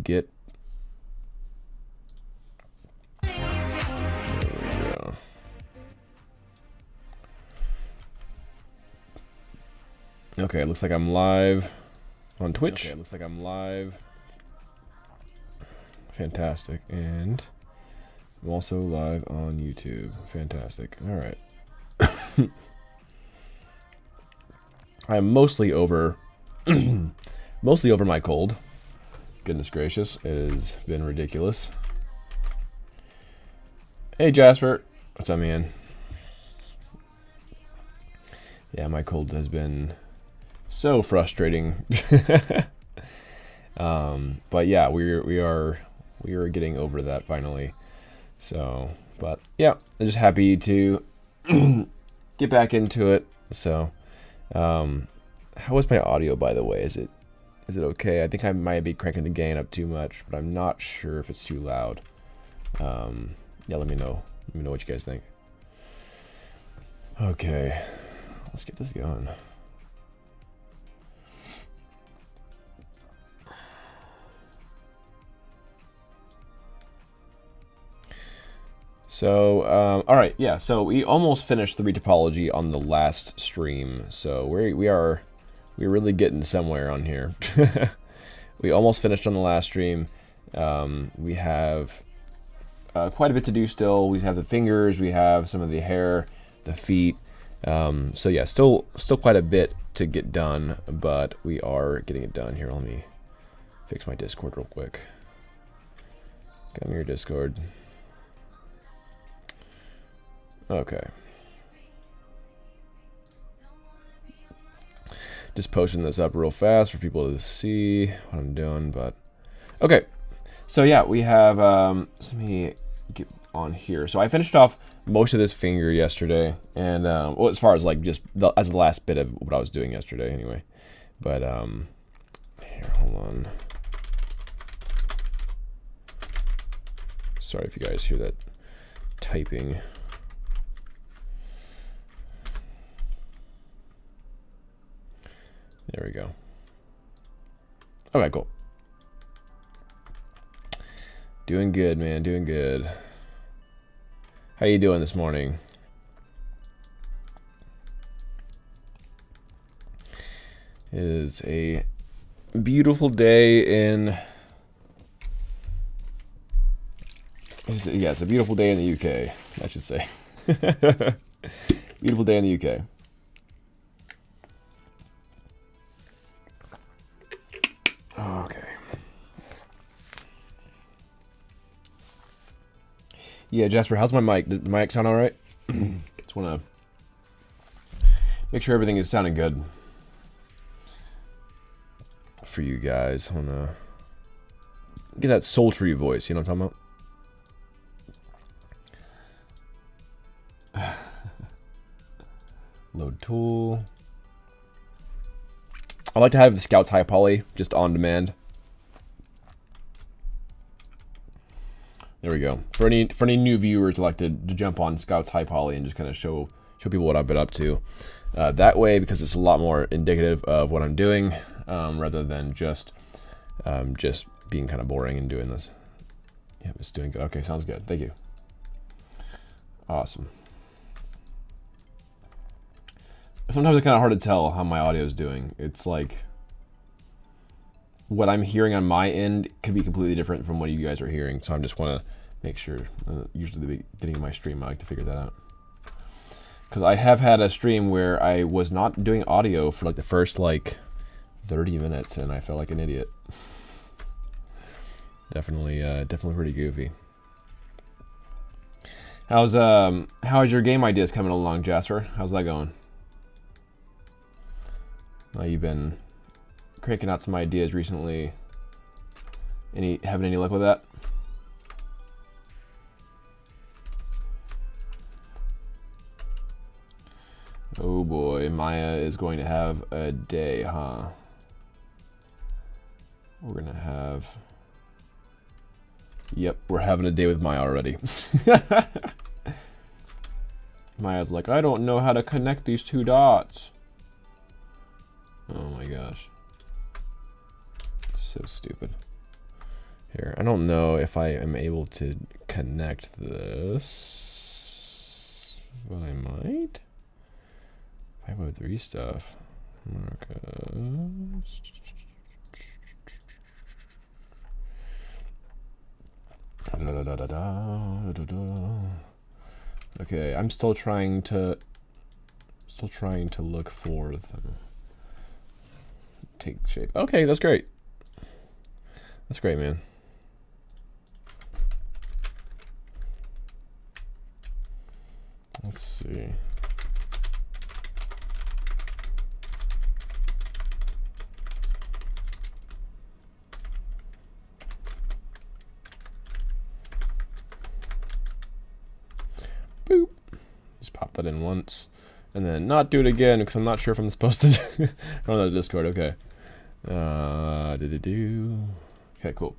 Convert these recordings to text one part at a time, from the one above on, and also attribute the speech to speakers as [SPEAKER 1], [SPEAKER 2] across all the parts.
[SPEAKER 1] get. There we go. Okay, looks like I'm live on Twitch. Okay, looks like I'm live. Fantastic. And I'm also live on YouTube. Fantastic. All right. I'm mostly over my cold. Goodness gracious, it has been ridiculous. Hey Jasper, what's up, man? Yeah, my cold has been so frustrating. But yeah, we are getting over that finally. So, but yeah, I'm just happy to get back into it. So, how is my audio, by the way? Is it okay? I think I might be cranking the gain up too much, but I'm not sure if it's too loud. Yeah, let me know. Let me know what you guys think. Okay, let's get this going. So, all right, yeah. So we almost finished the retopology on the last stream. So we're really getting somewhere on here. We almost finished on the last stream. We have quite a bit to do still. We have the fingers, we have some of the hair, the feet. So yeah, still quite a bit to get done, but we are getting it done. Here, let me fix my Discord real quick. Come here, Discord. Okay. Just posting this up real fast for people to see what I'm doing, but okay. So yeah, we have let me get on here. So I finished off most of this finger yesterday, and well, as far as like just as the last bit of what I was doing yesterday anyway. But here, hold on. Sorry if you guys hear that typing. There we go. Okay, cool. Doing good, man. Doing good. How you doing this morning? It is a beautiful day in... Yeah, it's a beautiful day in the UK, I should say. Beautiful day in the UK. Okay. Yeah, Jasper, how's my mic? Did my mic sound all right? Just want to make sure everything is sounding good for you guys. I want to get that sultry voice, you know what I'm talking about? Load tool. I like to have Scout's High Poly just on demand. There we go. For any new viewers, I like to jump on Scout's High Poly and just kind of show people what I've been up to. That way, because it's a lot more indicative of what I'm doing, rather than just being kind of boring and doing this. Yeah, it's doing good. Okay, sounds good. Thank you. Awesome. Sometimes it's kind of hard to tell how my audio is doing. It's like what I'm hearing on my end could be completely different from what you guys are hearing. So I just want to make sure. Usually the beginning of my stream, I like to figure that out. Because I have had a stream where I was not doing audio for like the first like 30 minutes, and I felt like an idiot. Definitely pretty goofy. How's your game ideas coming along, Jasper? How's that going? You've been cranking out some ideas recently. Having any luck with that? Oh boy, Maya is going to have a day, huh? We're gonna have... Yep, we're having a day with Maya already. Maya's like, I don't know how to connect these two dots. Oh my gosh. So stupid. Here, I don't know if I am able to connect this, but I might. 503 stuff. Okay, I'm still trying to look for the take shape. Okay, that's great. That's great, man. Let's see. Boop. Just pop that in once. And then not do it again because I'm not sure if I'm supposed to do on the Discord. Okay. Okay, cool.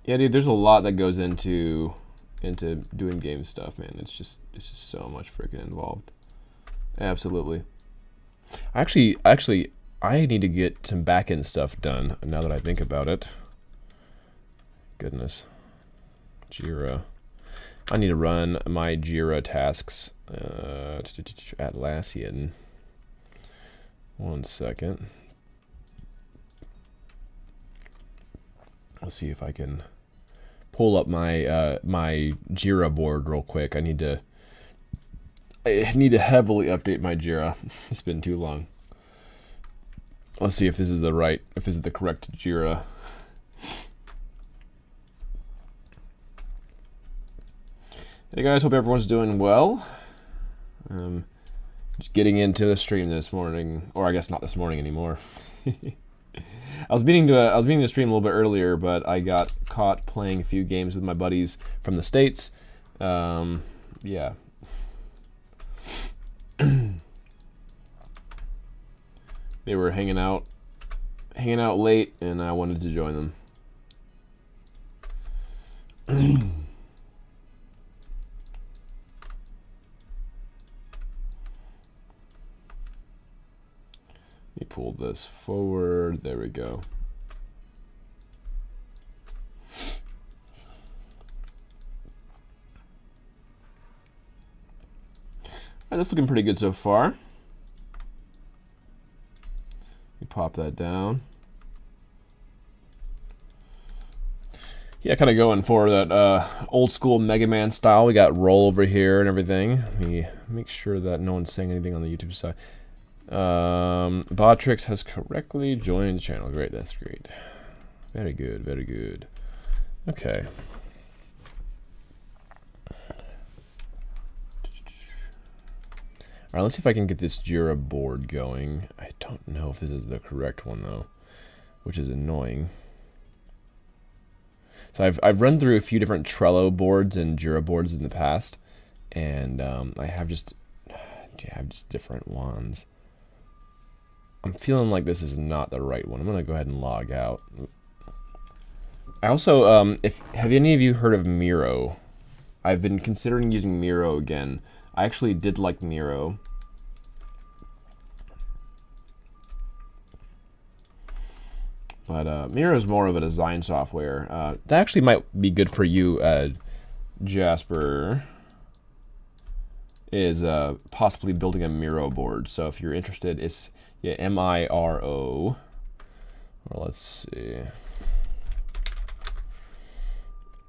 [SPEAKER 1] Yeah, dude, there's a lot that goes into doing game stuff, man. It's just so much freaking involved. Absolutely. Actually, I need to get some back-end stuff done now that I think about it. Goodness. Jira. I need to run my Jira tasks Atlassian. 1 second. Let's see if I can pull up my my Jira board real quick. I need to heavily update my Jira. It's been too long. Let's see if this is the correct Jira. Hey guys, hope everyone's doing well. Just getting into the stream this morning, or I guess not this morning anymore. I was meaning to stream a little bit earlier, but I got caught playing a few games with my buddies from the States. Yeah. They were hanging out late, and I wanted to join them. Let me pull this forward. There we go. All right, that's looking pretty good so far. Let me pop that down. Yeah, kind of going for that old school Mega Man style. We got roll over here and everything. Let me make sure that no one's saying anything on the YouTube side. Botrix has correctly joined the channel. Great, that's great. Very good, very good. Okay. Alright, let's see if I can get this Jira board going. I don't know if this is the correct one though, which is annoying. So I've run through a few different Trello boards and Jira boards in the past, and I have just different ones. I'm feeling like this is not the right one. I'm gonna go ahead and log out. I also, have any of you heard of Miro? I've been considering using Miro again. I actually did like Miro. But Miro is more of a design software. That actually might be good for you, Jasper. Is possibly building a Miro board. So if you're interested, it's M-I-R-O. Well, let's see.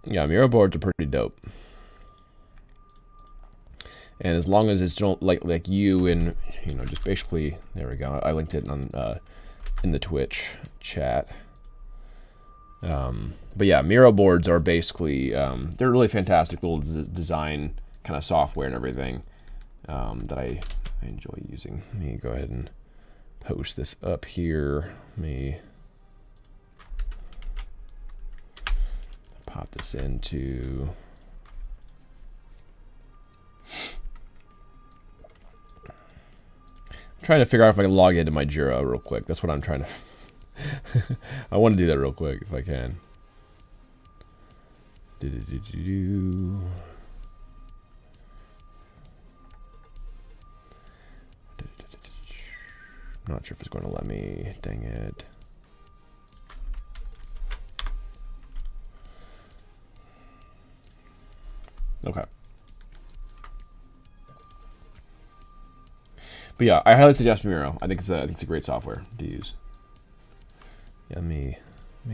[SPEAKER 1] Yeah, Miro boards are pretty dope. And as long as it's like you and just basically, there we go. I linked it on in the Twitch chat. But yeah, Miro boards are basically they're really fantastic little design kind of software and everything that I enjoy using. Let me go ahead and post this up here. Let me pop this into. I'm trying to figure out if I can log into my Jira real quick. That's what I'm trying to. I want to do that real quick if I can. I'm not sure if it's going to let me. Dang it. Okay. But yeah, I highly suggest Miro. I think it's a great software to use. Yeah, let me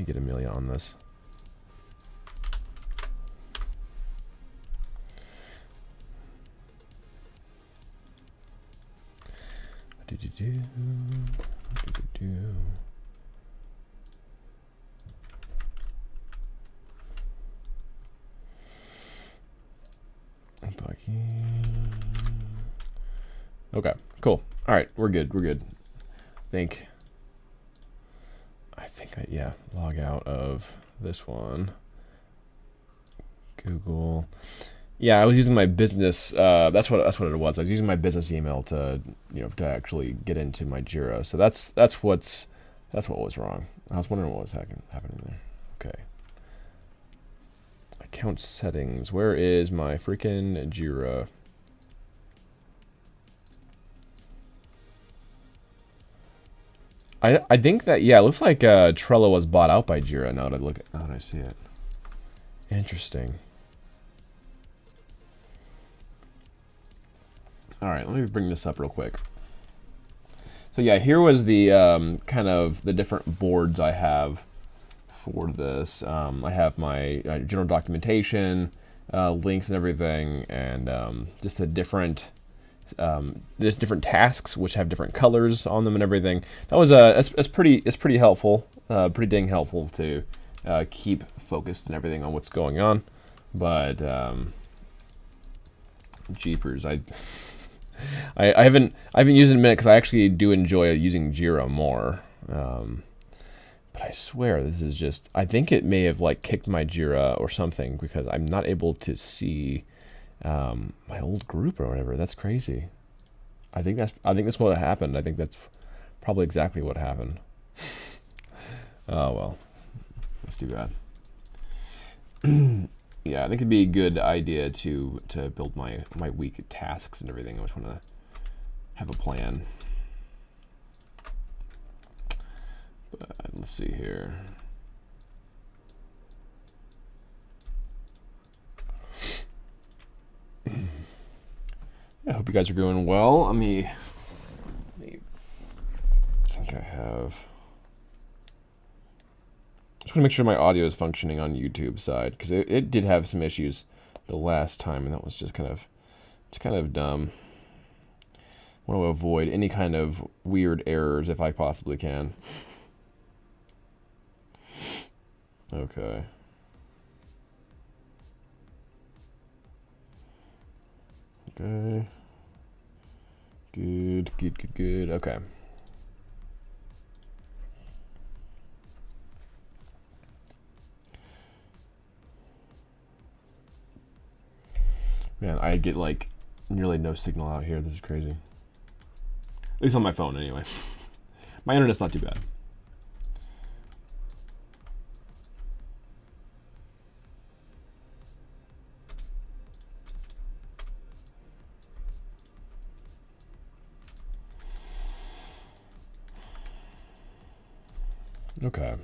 [SPEAKER 1] get Amelia on this. Okay, cool. All right, we're good. We're good. I think yeah, log out of this one. Google. Yeah, I was using my business. That's what it was. I was using my business email to to actually get into my Jira. So that's what was wrong. I was wondering what was happening there. Okay. Account settings. Where is my freaking Jira? I think that, yeah, it looks like Trello was bought out by Jira now that I see it. Interesting. All right, let me bring this up real quick. So yeah, here was the kind of the different boards I have for this. I have my general documentation, links and everything, and just the different there's different tasks which have different colors on them and everything. That was it's pretty helpful, pretty dang helpful to keep focused and everything on what's going on. But jeepers, I haven't used it in a minute because I actually do enjoy using Jira more. But I swear this is just, I think it may have like kicked my Jira or something because I'm not able to see my old group or whatever. That's crazy. I think that's what happened. I think that's probably exactly what happened. Oh well, that's too bad. Yeah, I think it'd be a good idea to build my week tasks and everything. I just want to have a plan. But let's see here. I hope you guys are doing well. Let me think I have. Just want to make sure my audio is functioning on YouTube side because it did have some issues the last time, and that was just kind of dumb. I want to avoid any kind of weird errors if I possibly can. Okay. Okay. Good. Okay. Man, I get like nearly no signal out here. This is crazy. At least on my phone, anyway. My internet's not too bad. Okay.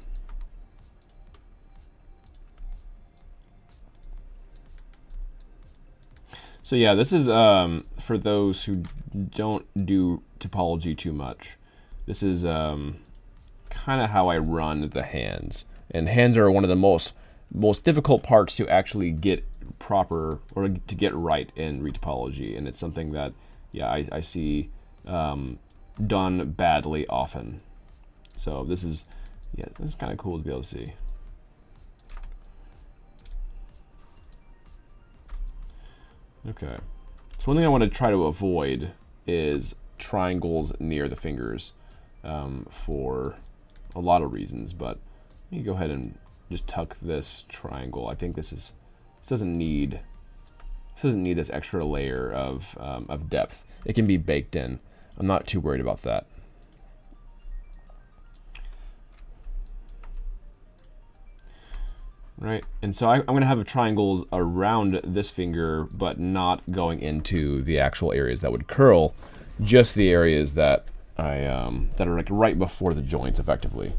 [SPEAKER 1] So yeah, this is for those who don't do topology too much. This is kind of how I run the hands. And hands are one of the most difficult parts to actually get proper or to get right in retopology. And it's something that, yeah, I see done badly often. So this is kind of cool to be able to see. Okay. So one thing I want to try to avoid is triangles near the fingers for a lot of reasons, but let me go ahead and just tuck this triangle. I think this doesn't need this extra layer of depth. It can be baked in. I'm not too worried about that. Right, and so I'm going to have triangles around this finger, but not going into the actual areas that would curl, just the areas that that are like right before the joints, effectively.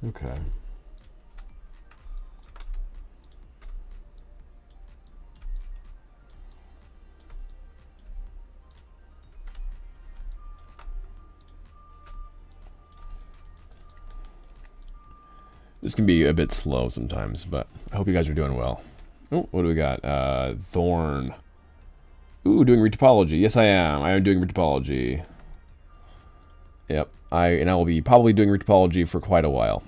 [SPEAKER 1] Okay. This can be a bit slow sometimes, but I hope you guys are doing well. Oh, what do we got? Thorn. Ooh, doing retopology. Yes, I am. I am doing retopology. Yep. I will be probably doing retopology for quite a while.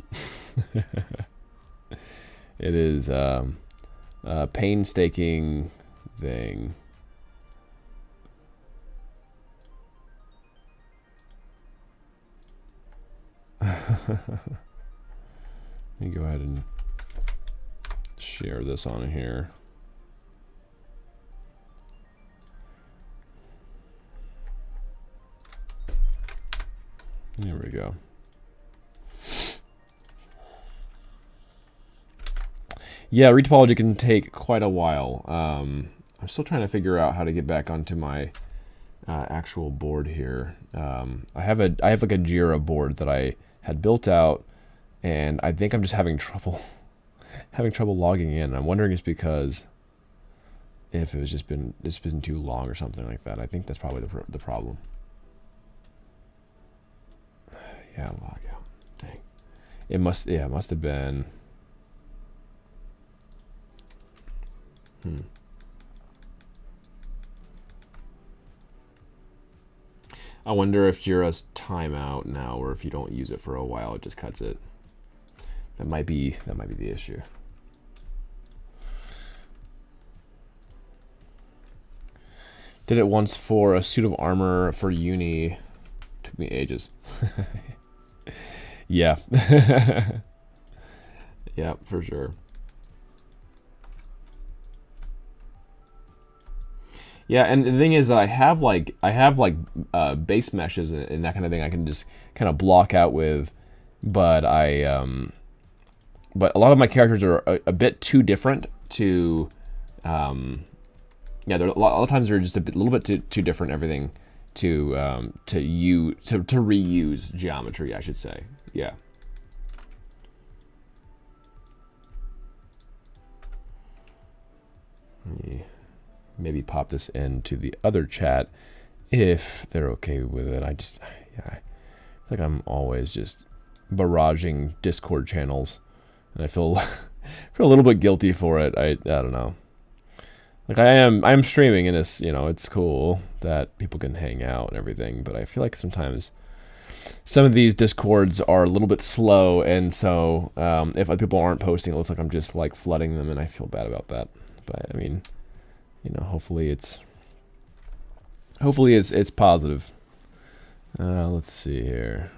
[SPEAKER 1] It is a painstaking thing. Let me go ahead and share this on here. There we go. Yeah, retopology can take quite a while. I'm still trying to figure out how to get back onto my actual board here. I have like a Jira board that I had built out, and I think I'm just having trouble logging in. I'm wondering if it's because if it was just been too long or something like that. I think that's probably the problem. Yeah, log out. Dang. It must have been. I wonder if Jira's timeout now, or if you don't use it for a while, it just cuts it. That might be the issue. Did it once for a suit of armor for uni. Took me ages. Yeah. Yeah, for sure. Yeah, and the thing is, I have like base meshes and that kind of thing I can just kind of block out with, but but a lot of my characters are a bit too different to, yeah, a lot of times they're just a little bit too different, everything to reuse geometry, I should say. Yeah. Maybe pop this into the other chat if they're okay with it. I feel like I'm always just barraging Discord channels, and I feel a little bit guilty for it. I don't know. Like I'm streaming, and it's cool that people can hang out and everything, but I feel like sometimes some of these Discords are a little bit slow, and so if other people aren't posting, it looks like I'm just like flooding them, and I feel bad about that. But I mean, hopefully it's positive. Let's see here.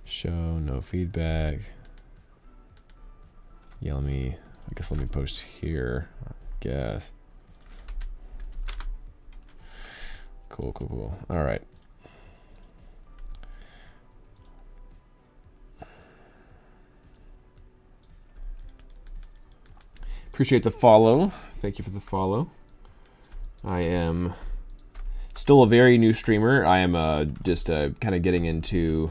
[SPEAKER 1] Show no feedback. Yeah, let me post here. I guess. Cool. All right. Appreciate the follow. Thank you for the follow. I am still a very new streamer. I am just kind of getting into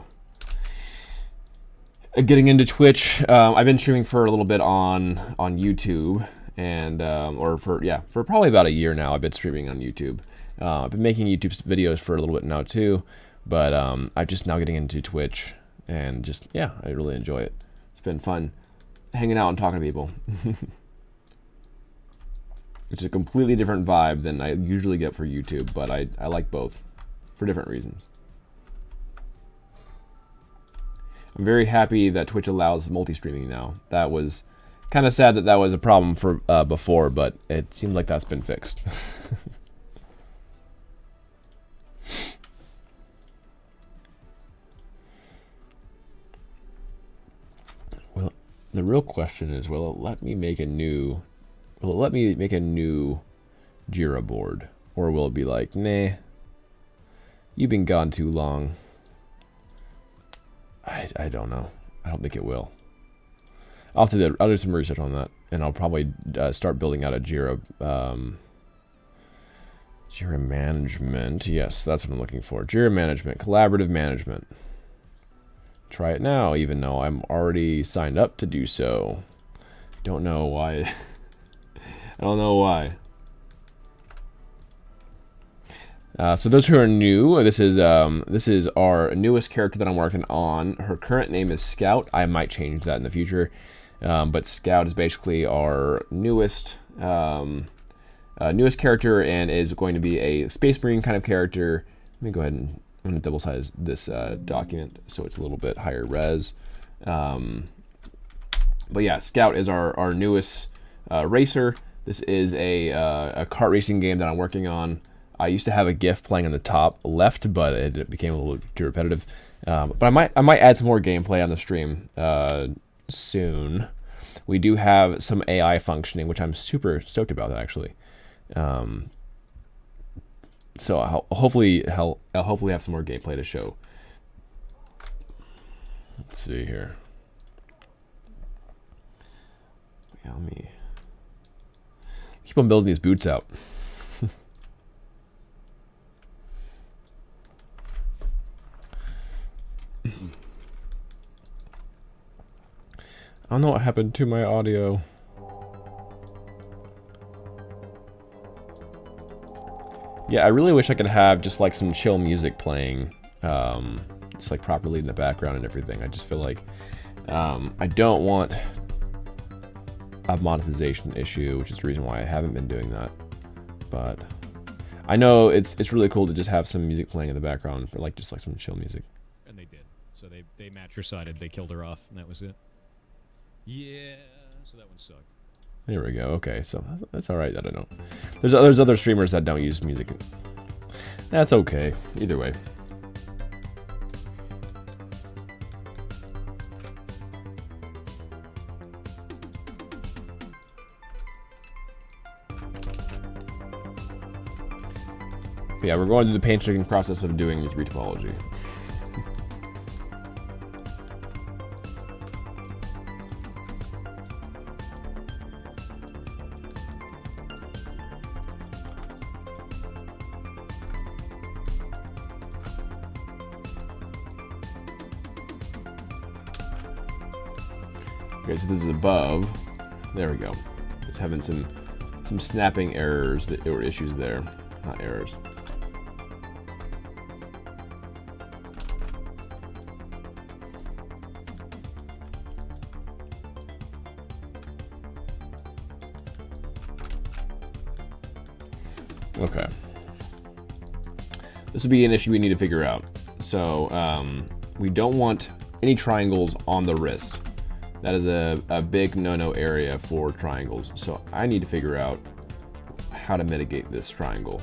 [SPEAKER 1] Twitch. I've been streaming for a little bit on YouTube, and for probably about a year now. I've been streaming on YouTube. I've been making YouTube videos for a little bit now too, but I'm just now getting into Twitch, and I really enjoy it. It's been fun hanging out and talking to people. It's a completely different vibe than I usually get for YouTube, but I like both for different reasons. I'm very happy that Twitch allows multi-streaming now. That was kind of sad that was a problem for before, but it seems like that's been fixed. The real question is, will it let me make a new Jira board? Or will it be like, nah, you've been gone too long? I don't know. I don't think it will. I'll do some research on that, and I'll probably start building out a Jira Jira management. Yes, that's what I'm looking for. Jira management, collaborative management. Try it now, even though I'm already signed up to do so. Don't know why. I don't know why. So those who are new, this is our newest character that I'm working on. Her current name is Scout. I might change that in the future, but Scout is basically our newest character, and is going to be a Space Marine kind of character. Let me go ahead and I'm going to double size this document so it's a little bit higher res. But yeah, Scout is our newest racer. This is a kart racing game that I'm working on. I used to have a GIF playing on the top left, but it became a little too repetitive. But I might add some more gameplay on the stream soon. We do have some AI functioning, which I'm super stoked about, actually. So I'll hopefully have some more gameplay to show. Let's see here. Yeah, let me keep on building these boots out. I don't know what happened to my audio. Yeah, I really wish I could have just like some chill music playing, just like properly in the background and everything. I just feel like I don't want a monetization issue, which is the reason why I haven't been doing that. But I know it's really cool to just have some music playing in the background for just like some chill music.
[SPEAKER 2] And they did. So they matricided, they killed her off, and that was it. Yeah, so that one sucked.
[SPEAKER 1] There we go. Okay, so that's all right. I don't know. There's other streamers that don't use music. That's okay. Either way. But yeah, we're going through the painstaking process of doing this retopology. Okay, so this is above. There we go. Just having some snapping errors or issues there, not errors. Okay. This would be an issue we need to figure out. So we don't want any triangles on the wrist. That is a big no-no area for triangles. So I need to figure out how to mitigate this triangle.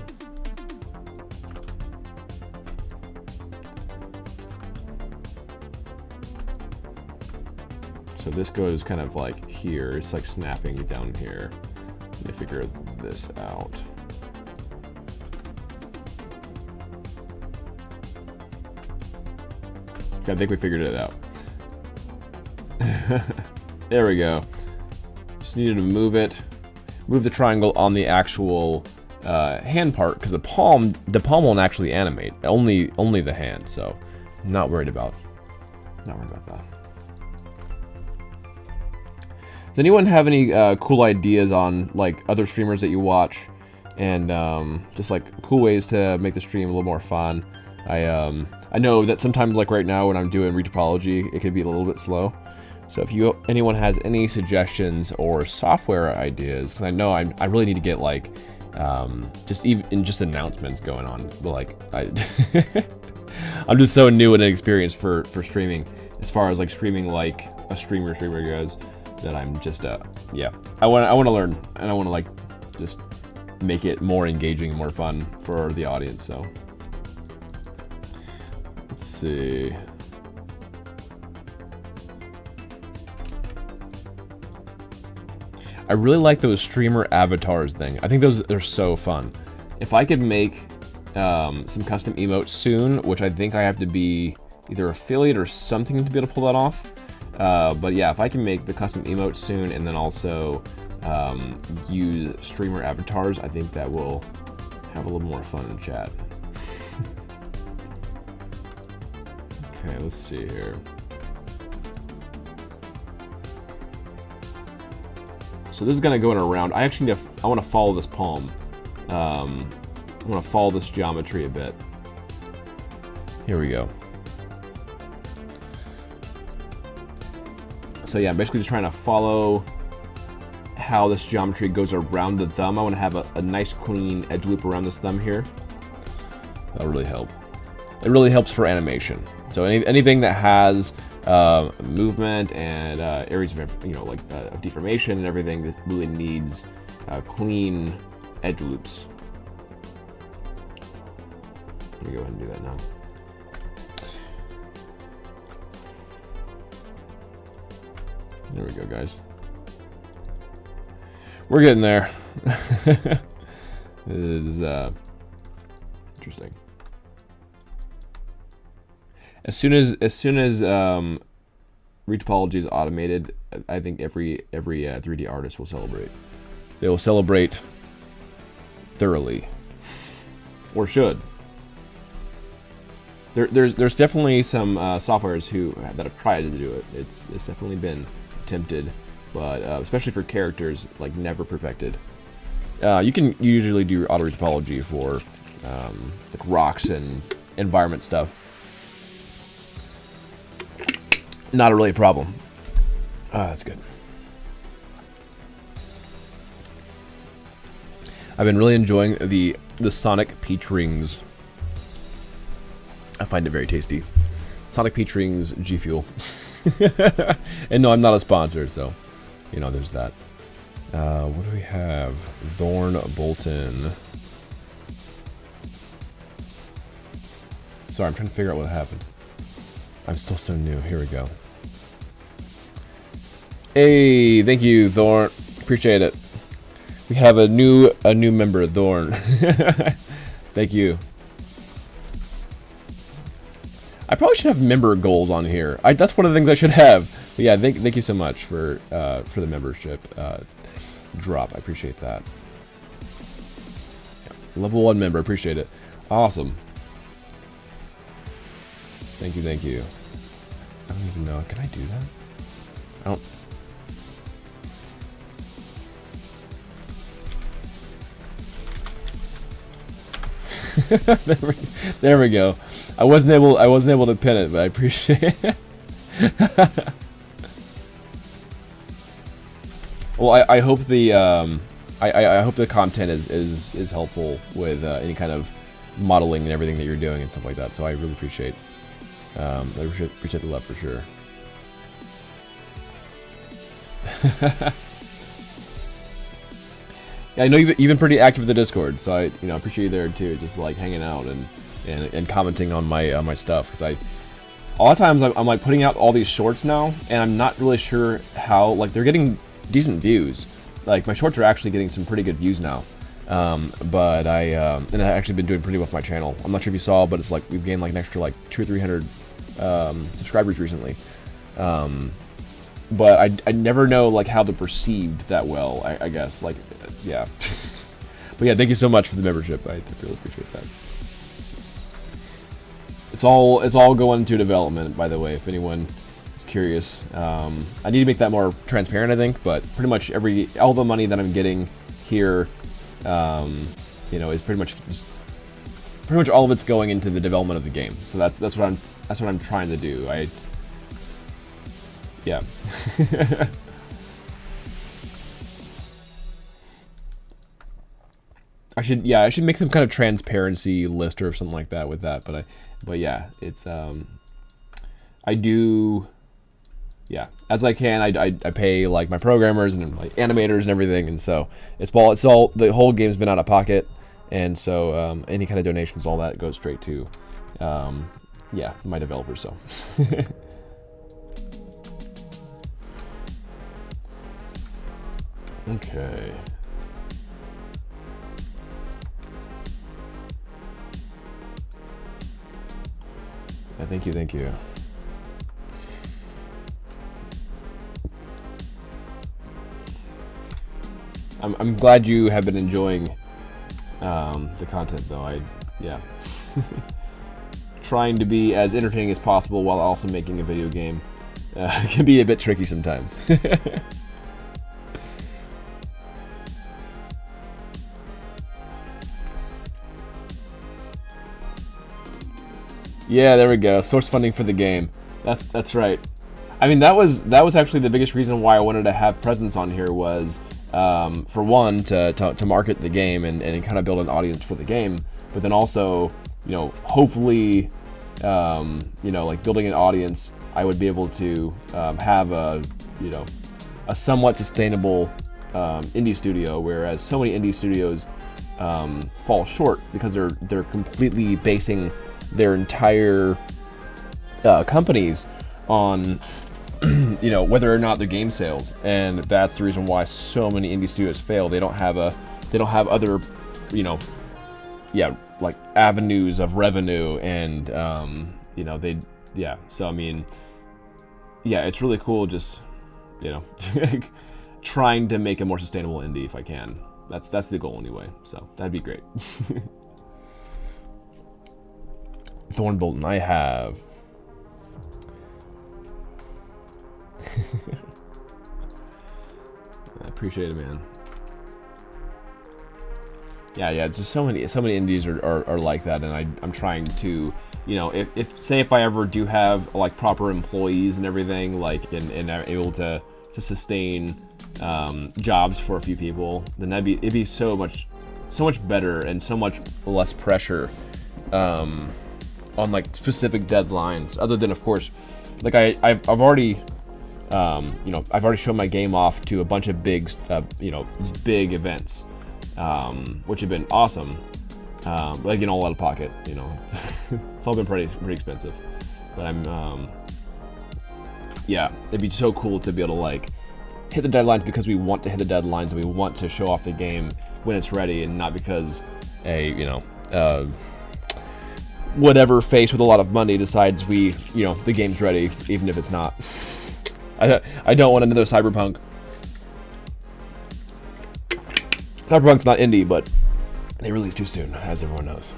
[SPEAKER 1] So this goes kind of like here. It's like snapping down here. Let me figure this out. Okay, I think we figured it out. There we go. Just needed to move the triangle on the actual hand part, because the palm won't actually animate. Only the hand. So I'm not worried about that. Does anyone have any cool ideas on like other streamers that you watch, and just like cool ways to make the stream a little more fun? I know that sometimes, like right now when I'm doing retopology, it can be a little bit slow. So if anyone has any suggestions or software ideas, because I know I really need to get like just announcements going on. But like I'm just so new and inexperienced for streaming, as far as like streaming like a streamer goes, that I'm just yeah. I want to learn, and I want to like just make it more engaging, more fun for the audience. So let's see. I really like those streamer avatars thing. I think those are so fun. If I could make some custom emotes soon, which I think I have to be either affiliate or something to be able to pull that off. But yeah, if I can make the custom emotes soon and then also use streamer avatars, I think that will have a little more fun in chat. Okay, let's see here. So this is gonna go in a round. I actually need to, I want to follow this palm. I want to follow this geometry a bit. Here we go. So yeah, I'm basically just trying to follow how this geometry goes around the thumb. I want to have a nice clean edge loop around this thumb here. That'll really help. It really helps for animation. So anything that has movement and areas of of deformation and everything that really needs clean edge loops. Let me go ahead and do that now. There we go, guys. We're getting there. It is interesting. As soon as retopology is automated, I think every 3D artist will celebrate. They will celebrate thoroughly, or should. There's definitely some softwares that have tried to do it. It's definitely been attempted, but especially for characters, like never perfected. You can usually do auto retopology for like rocks and environment stuff. Not a really problem. That's good. I've been really enjoying the Sonic Peach Rings. I find it very tasty. Sonic Peach Rings G Fuel. And no, I'm not a sponsor, so you know there's that. What do we have? Thorn Bolton. Sorry, I'm trying to figure out what happened. I'm still so new. Here we go. Hey, thank you, Thorn. Appreciate it. We have a new member, Thorn. Thank you. I probably should have member goals on here. That's one of the things I should have. But yeah, thank you so much for the membership drop. I appreciate that. Yeah, level 1 member, appreciate it. Awesome. Thank you. I don't even know. Can I do that? I don't. There we go. I wasn't able to pin it, but I appreciate it. Well, I hope the I hope the content is helpful with any kind of modeling and everything that you're doing and stuff like that. So I really appreciate the love for sure. Yeah, I know you've been pretty active in the Discord, so I appreciate you there too, just like hanging out and commenting on my stuff, because a lot of times I'm like putting out all these shorts now, and I'm not really sure how, like, they're getting decent views. Like my shorts are actually getting some pretty good views now, but I've actually been doing pretty well with my channel. I'm not sure if you saw, but it's like we've gained like an extra like 200 or 300 subscribers recently. But I never know like how they're perceived that well. I guess, like, yeah. But yeah, thank you so much for the membership. I really appreciate that. It's all going to development, by the way, if anyone is curious. I need to make that more transparent, I think, but pretty much all the money that I'm getting here, is pretty much all of it's going into the development of the game. So that's what I'm trying to do. Yeah. I should make some kind of transparency list or something like that with that, but yeah, it's I do, yeah, as I can, I pay like my programmers and like animators and everything, and so it's all the whole game's been out of pocket, and so any kind of donations, all that goes straight to yeah, my developers. So Okay. Thank you, thank you. I'm glad you have been enjoying the content, though. Yeah. Trying to be as entertaining as possible while also making a video game can be a bit tricky sometimes. Yeah, there we go. Source funding for the game. That's right. I mean, that was actually the biggest reason why I wanted to have presence on here was, for one, to market the game and kind of build an audience for the game, but then also, you know, hopefully, you know, like building an audience, I would be able to have a, you know, a somewhat sustainable indie studio, whereas so many indie studios fall short because they're completely basing their entire companies on you know, whether or not the game sales, and that's the reason why so many indie studios fail. They don't have other, you know, yeah, like avenues of revenue, and you know, so I mean, yeah, it's really cool just, you know, trying to make a more sustainable indie if I can. That's the goal anyway, so that'd be great. Thorn Bolton, I have. I appreciate it, man. Yeah, it's just so many indies are like that, and I'm trying to, you know, if I ever do have like proper employees and everything, like, and I'm able to sustain jobs for a few people, then it'd be so much better and so much less pressure on like specific deadlines, other than, of course, like I've already you know, I've already shown my game off to a bunch of big you know, big events, which have been awesome, but again, all out of pocket, you know. It's all been pretty expensive, but I'm yeah, it'd be so cool to be able to like hit the deadlines because we want to hit the deadlines and we want to show off the game when it's ready, and not because you know, whatever face with a lot of money decides you know, the game's ready even if it's not. I don't want another Cyberpunk. Cyberpunk's not indie, but they released too soon, as everyone knows.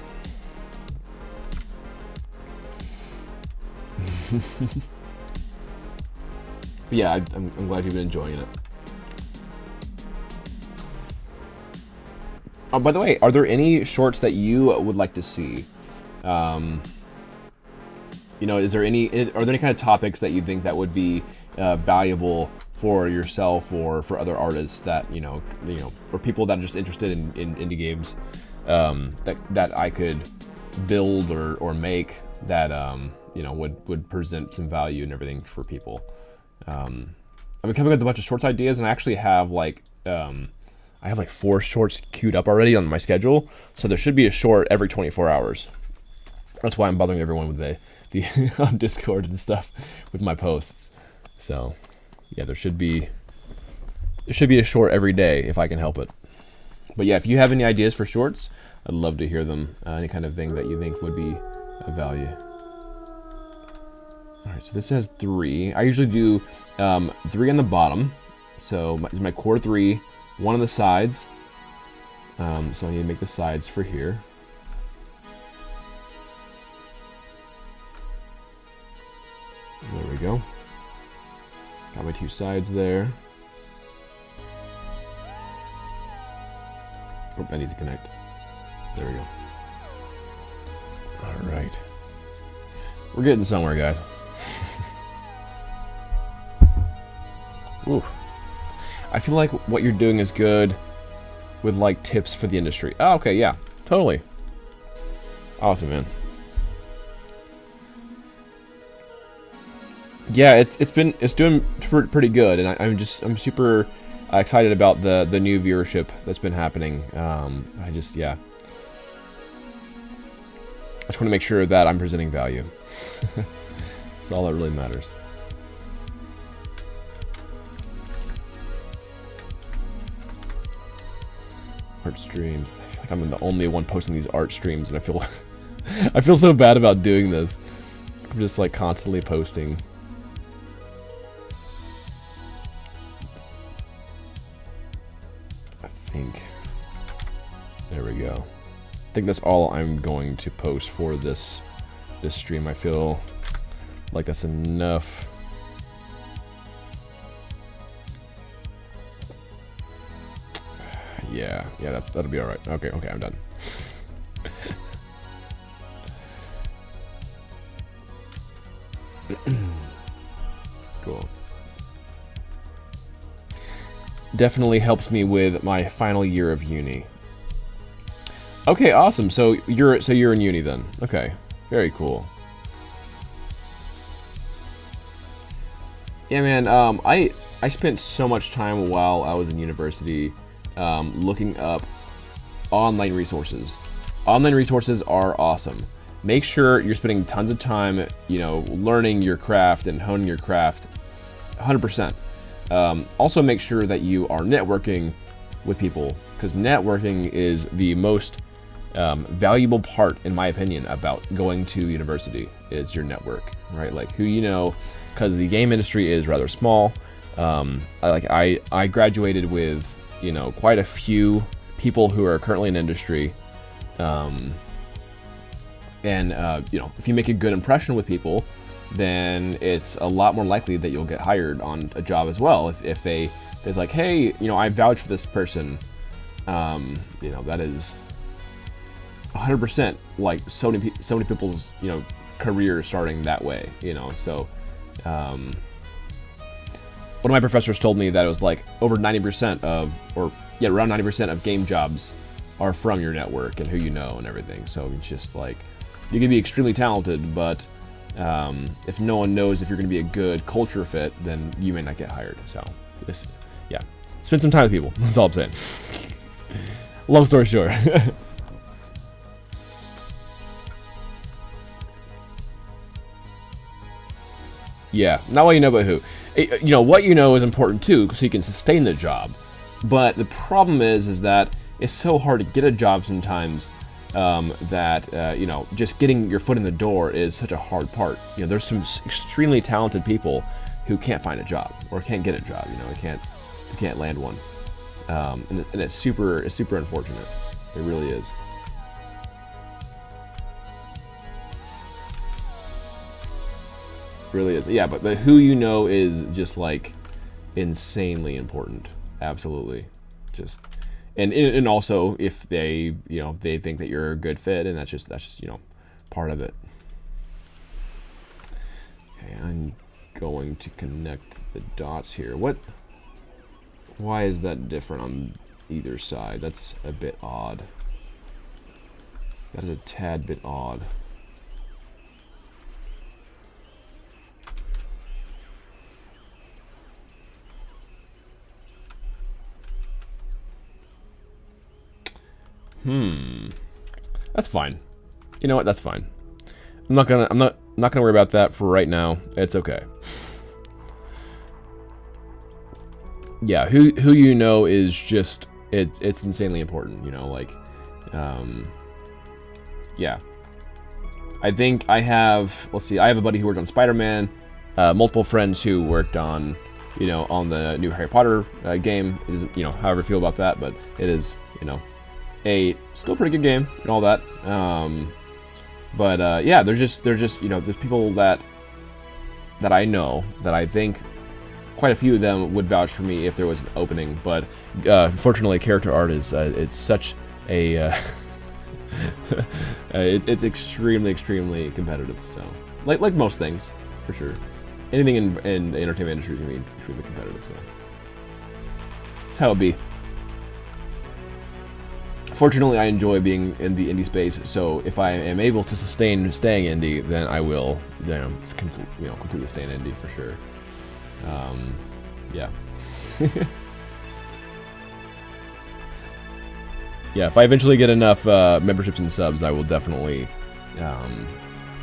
[SPEAKER 1] But yeah, I'm glad you've been enjoying it. Oh, by the way, are there any shorts that you would like to see? You know, are there any kind of topics that you think that would be valuable for yourself or for other artists that you know, or people that are just interested in indie games, that I could build or make that you know, would present some value and everything for people. I'm coming up with a bunch of shorts ideas, and I actually have like I have like 4 shorts queued up already on my schedule, so there should be a short every 24 hours. That's why I'm bothering everyone with the on Discord and stuff with my posts. So yeah, there should be a short every day if I can help it. But yeah, if you have any ideas for shorts, I'd love to hear them. Any kind of thing that you think would be of value. All right, so this has 3. I usually do 3 on the bottom. So my core 3, 1 on the sides. So I need to make the sides for here. There we go. Got my 2 sides there. Oh, that needs to connect. There we go. All right. We're getting somewhere, guys. Ooh. I feel like what you're doing is good with like tips for the industry. Oh, okay, yeah, totally. Awesome, man. Yeah, it's doing pretty good, and I'm super excited about the new viewership that's been happening. I just want to make sure that I'm presenting value. That's all that really matters. art streams. I feel like I'm the only one posting these art streams, and I feel I feel so bad about doing this. I'm just like constantly posting. I think there we go. I think that's all I'm going to post for this stream. I feel like that's enough. Yeah, that'll be all right. Okay, I'm done. Cool. Definitely helps me with my final year of uni. Okay, awesome. So you're in uni then. Okay, very cool. Yeah, man. I spent so much time while I was in university looking up online resources. Online resources are awesome. Make sure you're spending tons of time, you know, learning your craft and honing your craft 100%. Also make sure that you are networking with people, because networking is the most valuable part, in my opinion, about going to university is your network, right? Like who you know, because the game industry is rather small. I graduated with, you know, quite a few people who are currently in industry. You know, if you make a good impression with people, then it's a lot more likely that you'll get hired on a job as well. If they're like, hey, you know, I vouch for this person, you know, that is 100% like so many people's, you know, career starting that way, you know. So one of my professors told me that it was like over 90% of, or yeah, around 90% of game jobs are from your network and who you know and everything. So it's just like, you can be extremely talented, but if no one knows if you're going to be a good culture fit, then you may not get hired. So, yeah, spend some time with people. That's all I'm saying. Long story short. Yeah, not what you know, but who. You know, what you know is important too, so you can sustain the job. But the problem is that it's so hard to get a job sometimes. That you know, just getting your foot in the door is such a hard part. You know, there's some extremely talented people who can't find a job or can't get a job. You know, they can't land one, and it's super unfortunate. It really is. It really is. Yeah, but who you know is just like insanely important. Absolutely, just. And also if they, you know, they think that you're a good fit, and that's just you know, part of it. Okay, I'm going to connect the dots here. Why is that different on either side? That's a bit odd. That is a tad bit odd. That's fine. You know what? That's fine. I'm not gonna worry about that for right now. It's okay. Yeah, who you know is just it's insanely important, you know, like yeah. I think I have, let's see, I have a buddy who worked on Spider-Man, multiple friends who worked on, you know, on the new Harry Potter game. It is, you know, however you feel about that, but it is, you know, a still pretty good game and all that. Yeah, there's just you know, there's people that I know that I think quite a few of them would vouch for me if there was an opening. But unfortunately, character art is it's such a it's extremely competitive. So like most things, for sure. Anything in the entertainment industry is going to be extremely competitive. So that's how it be. Fortunately, I enjoy being in the indie space, so if I am able to sustain staying indie, then I will, you know, completely stay in indie for sure. Yeah. Yeah, if I eventually get enough memberships and subs, I will definitely. I'm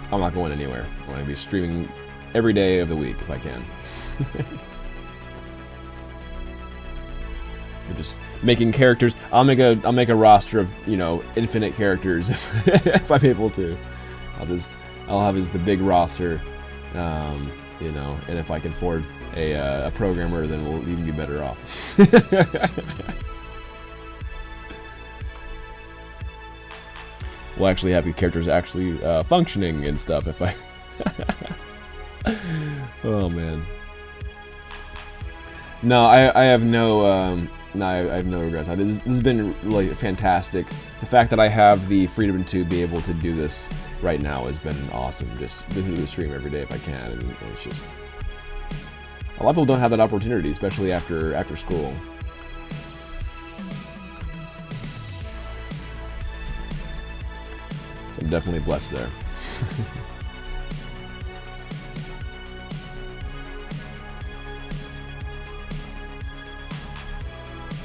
[SPEAKER 1] not going anywhere. I'm going to be streaming every day of the week if I can. We're just making characters. I'll make a roster of, you know, infinite characters if I'm able to. I'll have the big roster, you know, and if I can afford a programmer, then we'll even be better off. We'll actually have your characters actually functioning and stuff if I... Oh, man. No, I have no... I have no regrets. This has been really fantastic. The fact that I have the freedom to be able to do this right now has been awesome. Just listen to the stream every day if I can, and it's just... A lot of people don't have that opportunity, especially after school. So I'm definitely blessed there.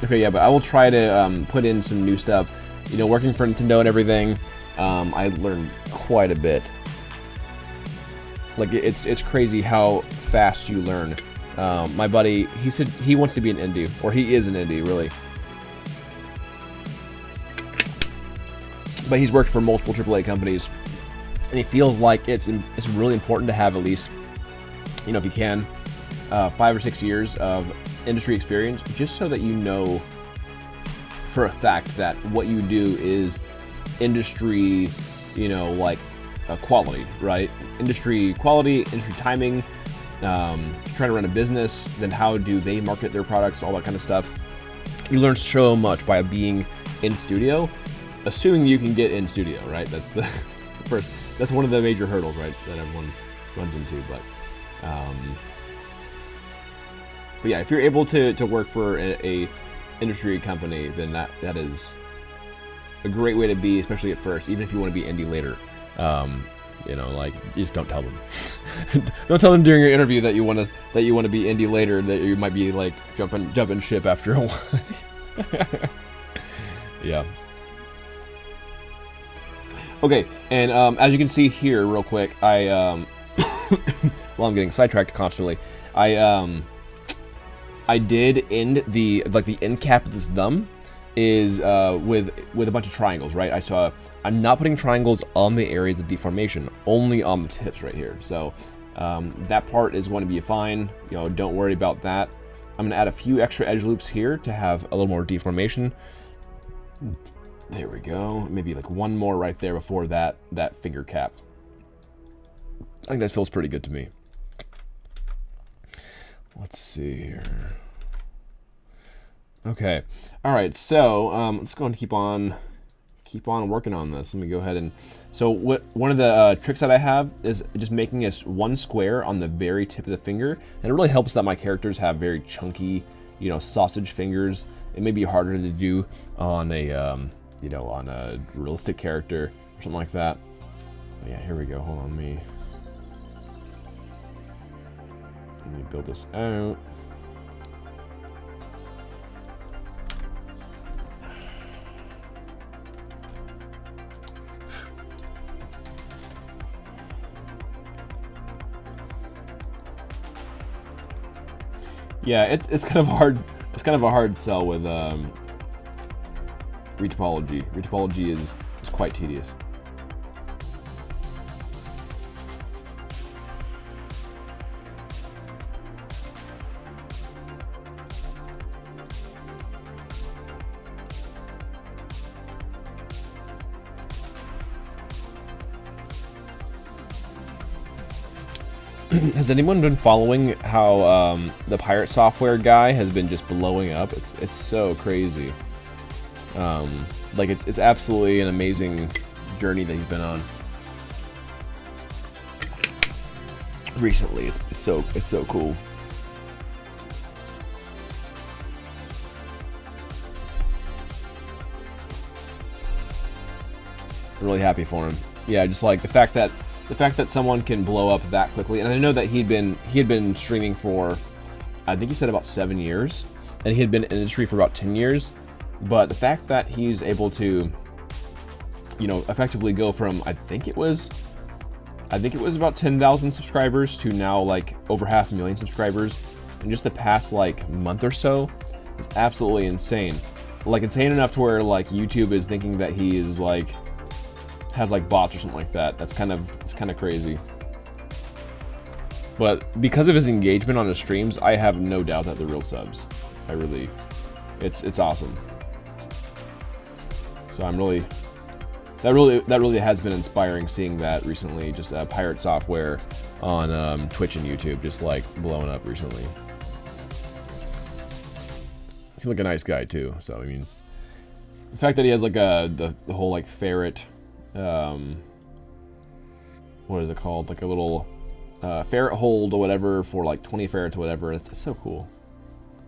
[SPEAKER 1] Okay, yeah, but I will try to put in some new stuff. You know, working for Nintendo and everything, I learned quite a bit. Like, it's crazy how fast you learn. My buddy, he said he wants to be an indie, or he is an indie, really. But he's worked for multiple AAA companies, and he feels like it's really important to have at least, you know, if you can, 5 or 6 years of industry experience, just so that you know for a fact that what you do is industry, you know, like quality, right? Industry quality, industry timing, trying to run a business, then how do they market their products, all that kind of stuff. You learn so much by being in studio, assuming you can get in studio, right? That's the first, that's one of the major hurdles, right, that everyone runs into. But yeah, if you're able to work for a industry company, then that is a great way to be, especially at first, even if you want to be indie later. You know, like, you just don't tell them. Don't tell them during your interview that you want to be indie later, that you might be like jumping ship after a while. Yeah. Okay, and as you can see here, real quick, well, I'm getting sidetracked constantly. I did end the end cap of this thumb is with a bunch of triangles, right? I'm not putting triangles on the areas of deformation, only on the tips right here. So that part is going to be fine. You know, don't worry about that. I'm gonna add a few extra edge loops here to have a little more deformation. There we go. Maybe like one more right there before that finger cap. I think that feels pretty good to me. Let's see here. Okay. All right. So let's go and keep on working on this. Let me go ahead and one of the tricks that I have is just making this one square on the very tip of the finger, and it really helps that my characters have very chunky, you know, sausage fingers. It may be harder to do on a you know, on a realistic character or something like that. But yeah, here we go. Hold on, let me build this out. Yeah, it's kind of hard. It's kind of a hard sell with retopology. Retopology is quite tedious. Has anyone been following how the pirate software guy has been just blowing up? It's so crazy. Like it's absolutely an amazing journey that he's been on recently. It's so cool. I'm really happy for him. Yeah, just like the fact that someone can blow up that quickly. And I know that he had been streaming for, I think he said about 7 years, and he had been in the industry for about 10 years. But the fact that he's able to, you know, effectively go from, I think it was about 10,000 subscribers to now like over 500,000 subscribers in just the past like month or so, It's absolutely insane. Like, insane enough to where, like, YouTube is thinking that he is, like, has, like, bots or something like that. It's kind of crazy. But because of his engagement on his streams, I have no doubt that they're real subs. It's awesome. So I'm really, that really has been inspiring seeing that recently. Just Pirate Software on Twitch and YouTube, just like blowing up recently. Seems like a nice guy too. So I mean, the fact that he has like the whole like ferret, what is it called? Like a little ferret hold or whatever for like 20 ferrets or whatever. It's so cool.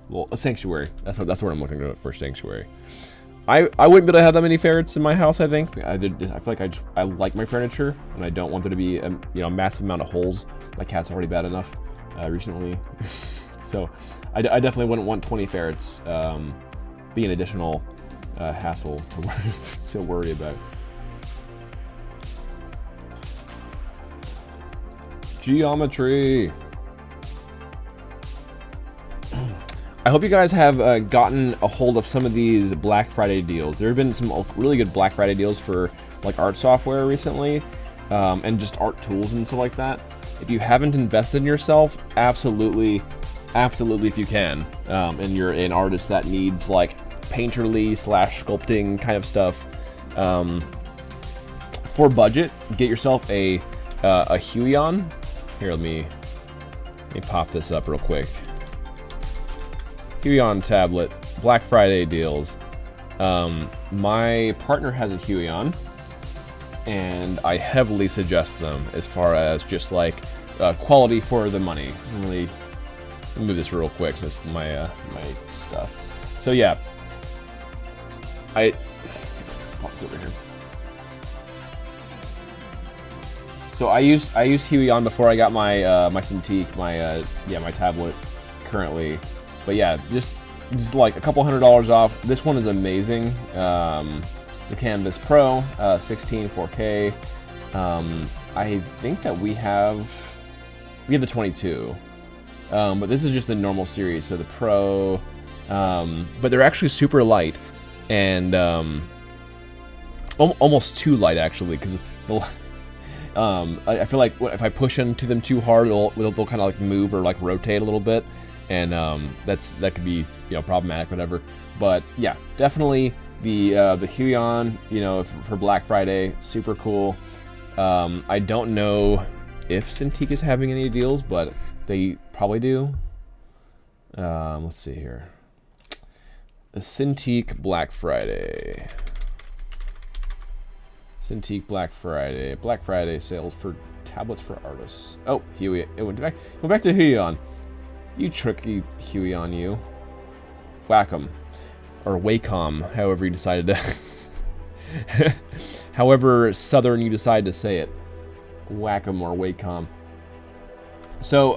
[SPEAKER 1] Well, a sanctuary. That's what I'm looking at for, sanctuary. I wouldn't be able to have that many ferrets in my house. I think I feel like I like my furniture and I don't want there to be a a massive amount of holes. My cat's already bad enough recently, so I definitely wouldn't want 20 ferrets. Be an additional hassle to worry about. Geometry. I hope you guys have gotten a hold of some of these Black Friday deals. There have been some really good Black Friday deals for like art software recently, and just art tools and stuff like that. If you haven't invested in yourself, absolutely if you can, and you're an artist that needs like painterly / sculpting kind of stuff, for budget, get yourself a Huion. Here, let me pop this up real quick. Huion tablet, Black Friday deals. My partner has a Huion, and I heavily suggest them as far as just like quality for the money. Let me move this real quick. This is my my stuff. So yeah, pop this over here. So I used Huion before I got my my Cintiq, my tablet currently. But yeah, just like a couple $100 off. This one is amazing. The Canvas Pro, 16 4K. I think that we have the 22, but this is just the normal series. So the Pro, but they're actually super light and almost too light actually, because I feel like if I push into them too hard, they'll kind of like move or like rotate a little bit. And that could be problematic, whatever. But yeah, definitely the Huion, for Black Friday, super cool. I don't know if Cintiq is having any deals, but they probably do. Let's see here. The Cintiq Black Friday. Cintiq Black Friday sales for tablets for artists. Oh, Huion. It went back to Huion. You tricky Huion, you. Wacom. Or Wacom, however you decided to... however southern you decide to say it. Wacom or Wacom. So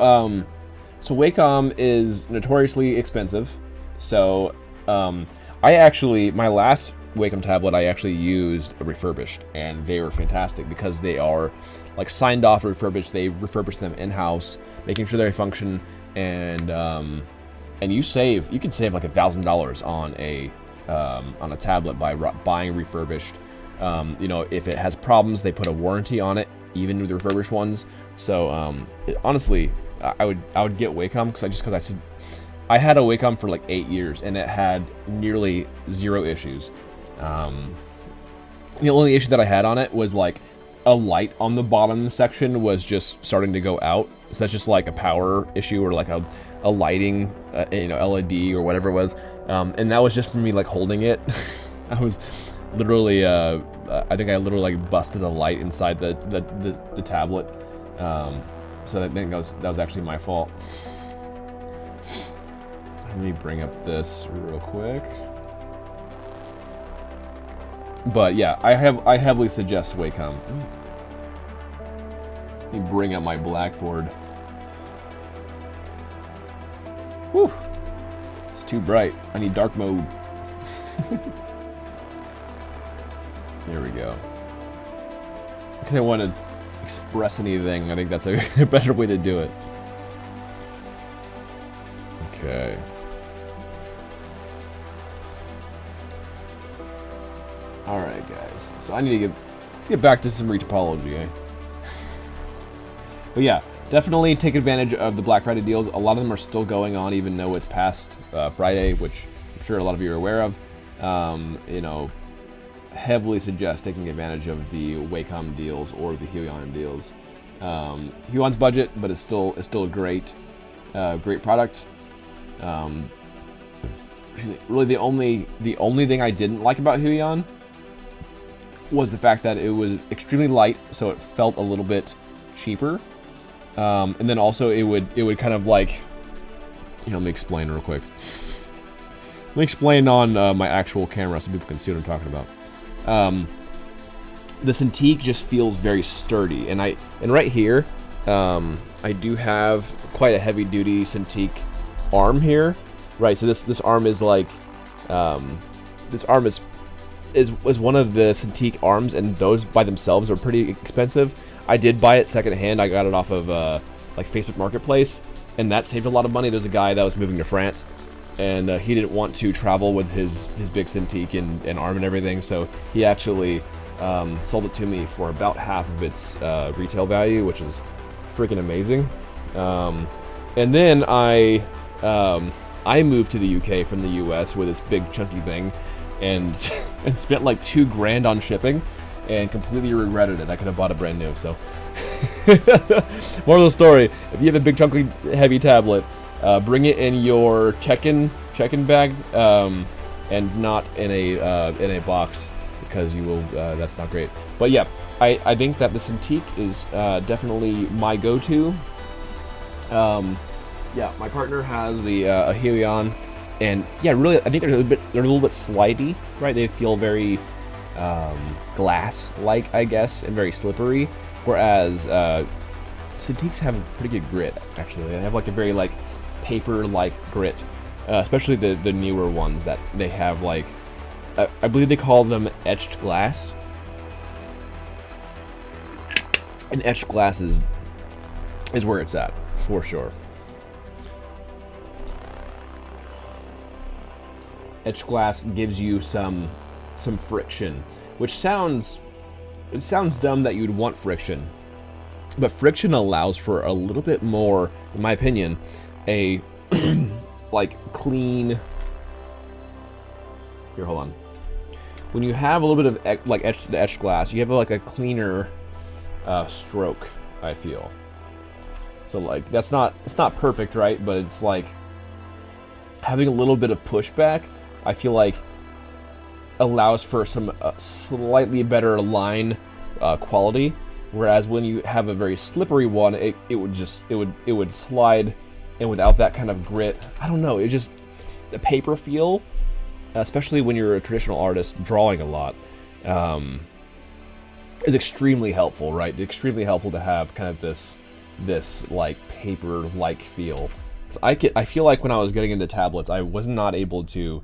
[SPEAKER 1] Wacom is notoriously expensive. So, my last Wacom tablet, I actually used refurbished, and they were fantastic because they are like signed off refurbished. They refurbish them in-house, making sure they function. And you can save like $1,000 on a tablet by buying refurbished. If it has problems, they put a warranty on it, even with the refurbished ones. So honestly, I would get Wacom because I had a Wacom for like 8 years and it had nearly 0 issues. The only issue that I had on it was like a light on the bottom section was just starting to go out. So that's just like a power issue or like a lighting, LED or whatever it was. And that was just for me like holding it. I was literally, I think I literally like busted a light inside the tablet. So I think that was actually my fault. Let me bring up this real quick. But yeah, I heavily suggest Wacom. Let me bring up my blackboard. Whew. It's too bright. I need dark mode. There we go. If I want to express anything, I think that's a better way to do it. Okay. All right, guys. So I need to let's get back to some retopology. Eh? But yeah, definitely take advantage of the Black Friday deals. A lot of them are still going on, even though it's past Friday, which I'm sure a lot of you are aware of. You know, heavily suggest taking advantage of the Wacom deals or the Huion deals. Huion's budget, but it's still a great product. Really, the only thing I didn't like about Huion was the fact that it was extremely light, so it felt a little bit cheaper. And then also it would kind of like, let me explain real quick. Let me explain on my actual camera so people can see what I'm talking about. The Cintiq just feels very sturdy, and right here, I do have quite a heavy-duty Cintiq arm here, right? So this arm is like, this arm is one of the Cintiq arms, and those by themselves are pretty expensive. I did buy it secondhand. I got it off of like Facebook Marketplace, and that saved a lot of money. There's a guy that was moving to France, and he didn't want to travel with his big Cintiq and arm and everything, so he actually sold it to me for about half of its retail value, which is freaking amazing. And then I moved to the UK from the US with this big chunky thing, and spent like $2,000 on shipping, and completely regretted it. I could have bought it brand new. So, moral of the story: if you have a big chunky heavy tablet, bring it in your check-in bag, and not in a box, because you will. That's not great. But yeah, I think that the Cintiq is definitely my go-to. Yeah, my partner has the Huion, and yeah, really, I think they're a little bit slidey, right? They feel very glass-like, I guess, and very slippery. Whereas Cintiqs have a pretty good grit. Actually, they have like a very like paper-like grit, especially the newer ones that they have like. I believe they call them etched glass. And etched glass is where it's at, for sure. Etched glass gives you some friction, which sounds dumb that you'd want friction, but friction allows for a little bit more, in my opinion, a like clean. Here, hold on. When you have a little bit of like etched glass, you have like a cleaner stroke, I feel. So like it's not perfect, right? But it's like having a little bit of pushback, I feel like allows for some slightly better line quality. Whereas when you have a very slippery one, it would slide, and without that kind of grit, I don't know. It just the paper feel, especially when you're a traditional artist drawing a lot, is extremely helpful, right? It's extremely helpful to have kind of this like paper-like feel. So I feel like when I was getting into tablets, I was not able to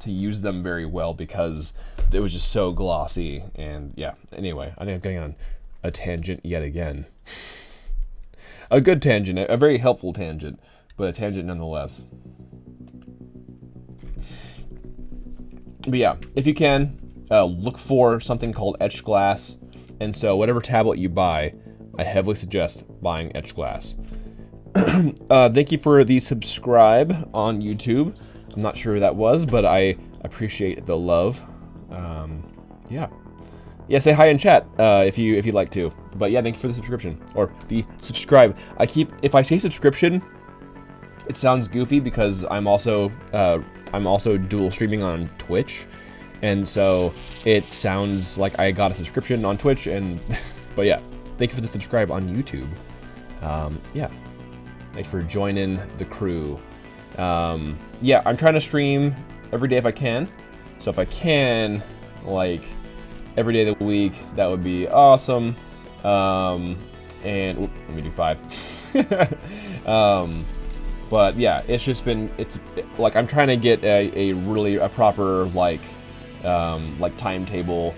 [SPEAKER 1] use them very well because it was just so glossy. And yeah, anyway, I think I'm getting on a tangent yet again. A good tangent, a very helpful tangent, but a tangent nonetheless. But yeah, if you can, look for something called etched glass. And so whatever tablet you buy, I heavily suggest buying etched glass. Thank you for the subscribe on YouTube. I'm not sure who that was, but I appreciate the love. Yeah, say hi in chat if you'd like to. But yeah, thank you for the subscription or the subscribe. If I say subscription, it sounds goofy because I'm also dual streaming on Twitch, and so it sounds like I got a subscription on Twitch. And but yeah, thank you for the subscribe on YouTube. Yeah, thanks for joining the crew. Yeah, I'm trying to stream every day if I can. So if I can, like every day of the week, that would be awesome. And let me do 5. But yeah, it's like I'm trying to get a proper like timetable,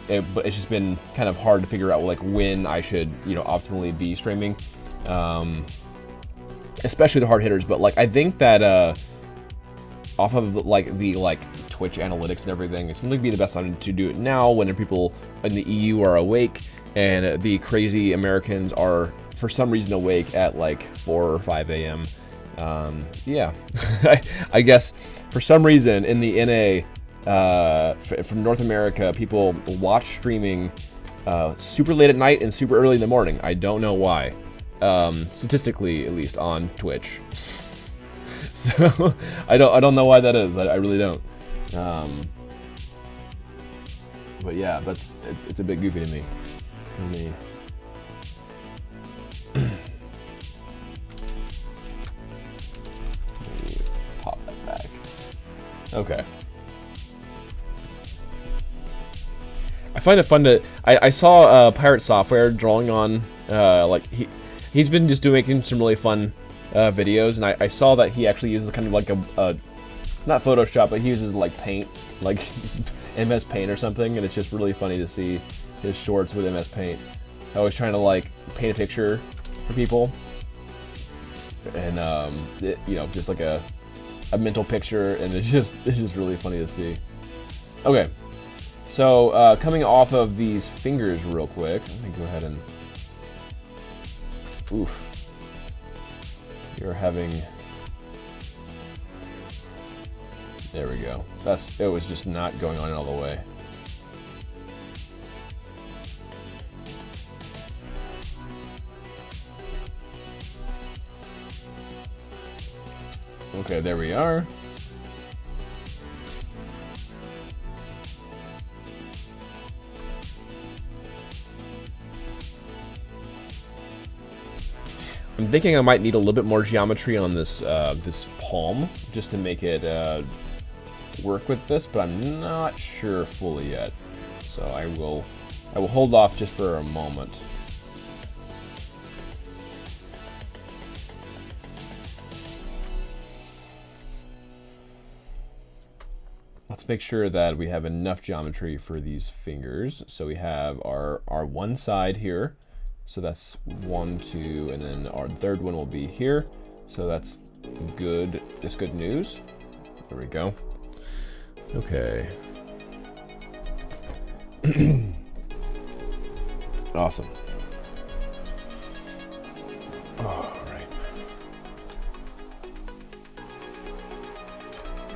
[SPEAKER 1] but it's just been kind of hard to figure out like when I should optimally be streaming, especially the hard hitters. But like I think that off of like the Twitch analytics and everything. It seems like be the best time to do it now when people in the EU are awake and the crazy Americans are for some reason awake at like 4 or 5 a.m. Yeah, I guess for some reason in the NA from North America, people watch streaming super late at night and super early in the morning. I don't know why. Statistically, at least on Twitch. So I don't know why that is. I really don't. But yeah, it's a bit goofy to me. Let me pop that back. Okay. I find it fun to. I saw Pirate Software drawing on like he's been just making some really fun videos, and I saw that he actually uses kind of like a not Photoshop, but he uses like Paint, like MS Paint or something, and it's just really funny to see his shorts with MS Paint. Always trying to like paint a picture for people, and you know, just like a mental picture, and it's just really funny to see. Okay, so coming off of these fingers real quick, let me go ahead and oof. You're having. There we go. It was just not going on all the way. Okay, there we are. I'm thinking I might need a little bit more geometry on this this palm just to make it work with this, but I'm not sure fully yet. So I will hold off just for a moment. Let's make sure that we have enough geometry for these fingers. So we have our one side here. So that's 1, 2, and then our third one will be here. So that's good. Just good news. There we go. Okay. Awesome. All right.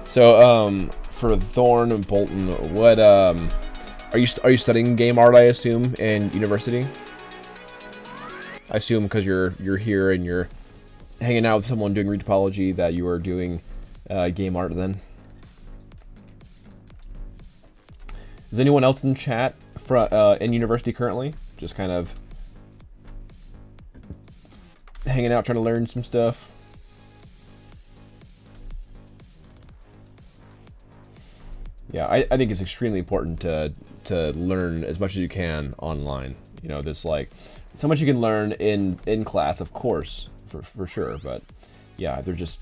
[SPEAKER 1] So for Thorn and Bolton, what are you studying game art? I assume in university. I assume because you're here and you're hanging out with someone doing retopology that you are doing game art then. Is anyone else in chat in university currently? Just kind of hanging out, trying to learn some stuff. Yeah, I think it's extremely important to learn as much as you can online. You know, there's like so much you can learn in class, of course, for sure. But yeah, there's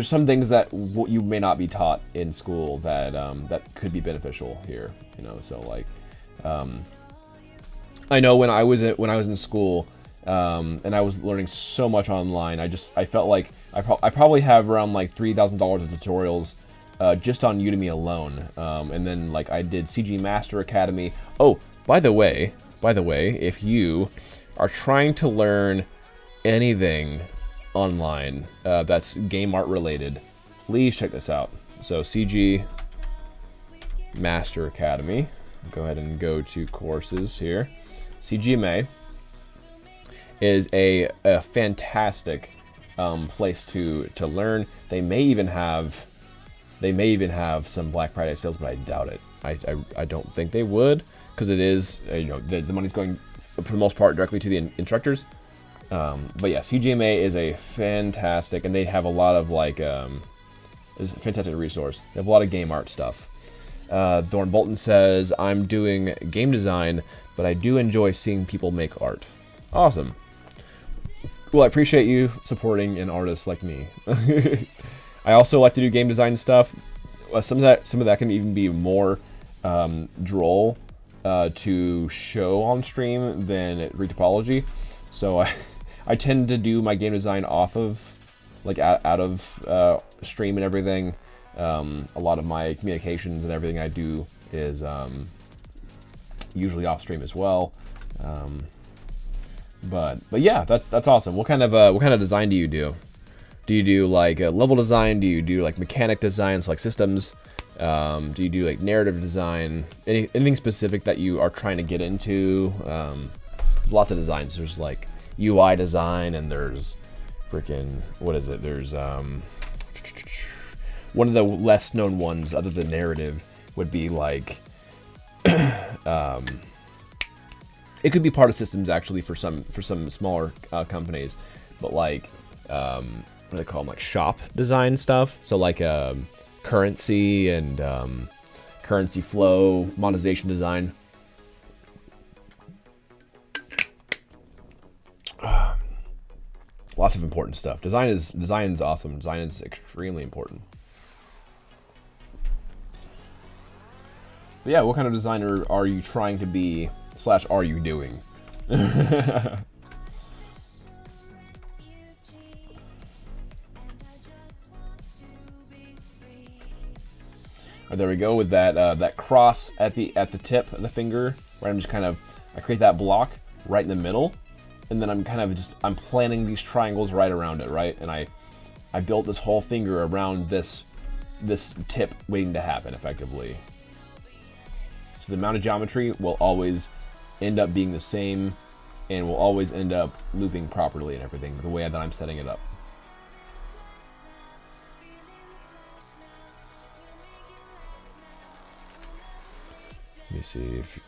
[SPEAKER 1] some things that you may not be taught in school that that could be beneficial here. You know, so like I know when I was in school and I was learning so much online, I felt like I probably have around like $3,000 of tutorials just on Udemy alone, and then like I did CG Master Academy. Oh, by the way, if you are trying to learn anything online that's game art related, please check this out. So CG Master Academy. Go ahead and go to courses here. CGMA is a fantastic place to learn. They may even have some Black Friday sales, but I doubt it. I don't think they would, because it is you know, the money's going for the most part directly to the instructors. But yeah, CGMA is a fantastic, and they have a lot of like is a fantastic resource. They have a lot of game art stuff. Thorn Bolton says, I'm doing game design, but I do enjoy seeing people make art. Awesome. Well, I appreciate you supporting an artist like me. I also like to do game design stuff. Some of that can even be more droll to show on stream than retopology. So I tend to do my game design off of, like, out of stream and everything. A lot of my communications and everything I do is usually off stream as well. But yeah, that's awesome. What kind of design do you do? Do you do like level design? Do you do like mechanic design, so like systems? Do you do like narrative design? Anything specific that you are trying to get into? There's lots of designs. There's like UI design, and there's freaking, what is it? There's one of the less known ones other than narrative would be like it could be part of systems actually for some smaller companies, but like what do they call them, like shop design stuff. So like currency and currency flow, monetization design. Lots of important stuff. Design is awesome. Design is extremely important. But yeah, what kind of designer are you trying to be / are you doing? There we go with that that cross at the tip of the finger, where I'm just kind of, I create that block right in the middle, and then I'm kind of just, I'm planning these triangles right around it, right? And I built this whole finger around this tip waiting to happen effectively. So the amount of geometry will always end up being the same, and will always end up looping properly and everything, the way that I'm setting it up. Let me see if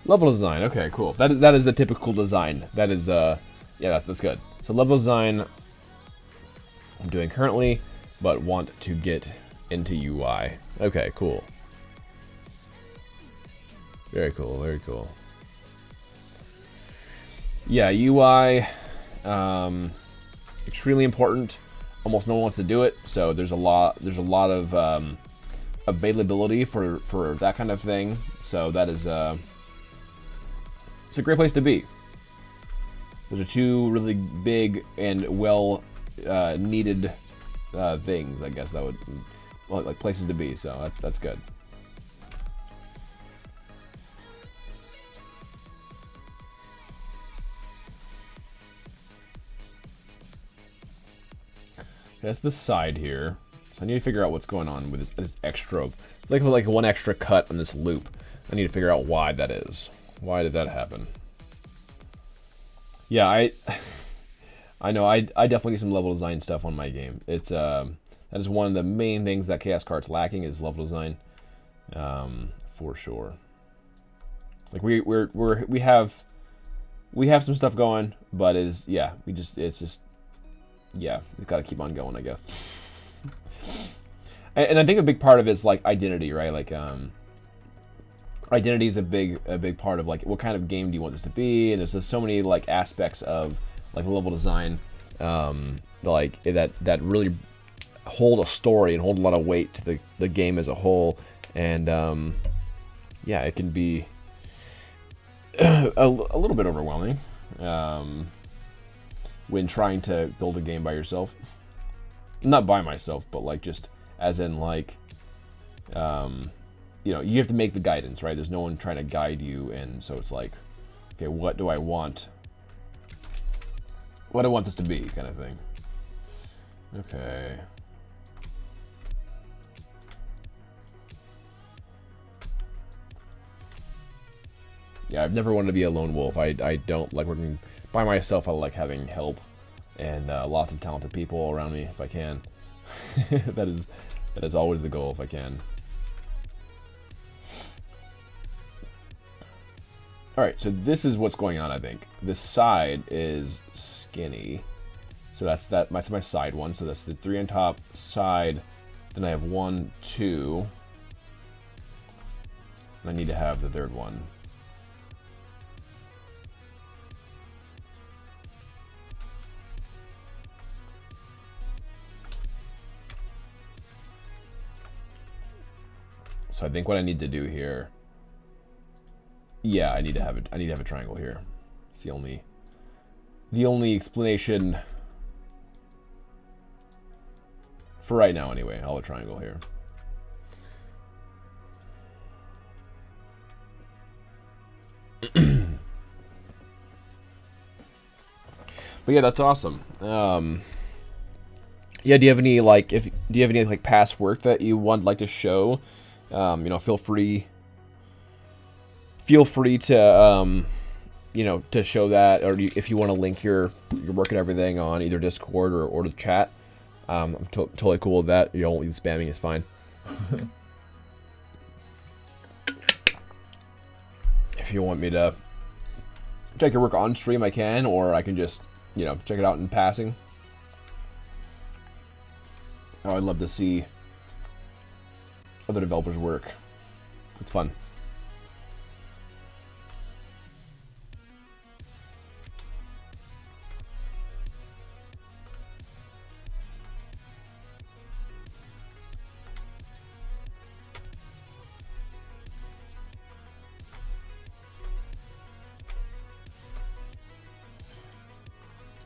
[SPEAKER 1] level design. Okay, cool. That is the typical design. That is yeah, that's good. So level design I'm doing currently, but want to get into UI. Okay, cool. Very cool, very cool. Yeah, UI, extremely important. Almost no one wants to do it, so there's a lot of availability for that kind of thing. So that is it's a great place to be. Those are two really big and well needed things, I guess that would, like places to be. So that's good. That's the side here. So I need to figure out what's going on with this extra, like one extra cut on this loop. I need to figure out why that is. Why did that happen? Yeah, I know. I definitely need some level design stuff on my game. It's that is one of the main things that Chaos Kart's lacking, is level design, for sure. Like we have some stuff going, but it is, yeah, it's just. Yeah, we've got to keep on going, I guess. And I think a big part of it's like identity, right? Like identity is a big part of like what kind of game do you want this to be, and there's just so many like aspects of like level design, like that really hold a story and hold a lot of weight to the game as a whole, and yeah, it can be a little bit overwhelming. When trying to build a game by yourself. Not by myself, but like just as in like, you know, you have to make the guidance, right? There's no one trying to guide you, and so it's like, okay, what do I want? What do I want this to be, kind of thing. Okay. Yeah, I've never wanted to be a lone wolf. I don't like working by myself. I like having help and lots of talented people around me if I can. that is always the goal if I can. All right, so this is what's going on. I think this side is skinny, so that's my side one. So that's the 3 on top side. Then I have 1, 2. And I need to have the third one. So I think what I need to do here, yeah, I need to have a triangle here. It's the only explanation. For right now, anyway. I'll have a triangle here. But yeah, that's awesome. Yeah, do you have any like past work that you would like to show? You know, feel free to to show that, or if you want to link your work and everything on either Discord or the chat. I'm totally cool with that. You don't leave spamming is fine. If you want me to check your work on stream, I can, or I can just, check it out in passing. Oh, I'd love to see other developers' work. It's fun.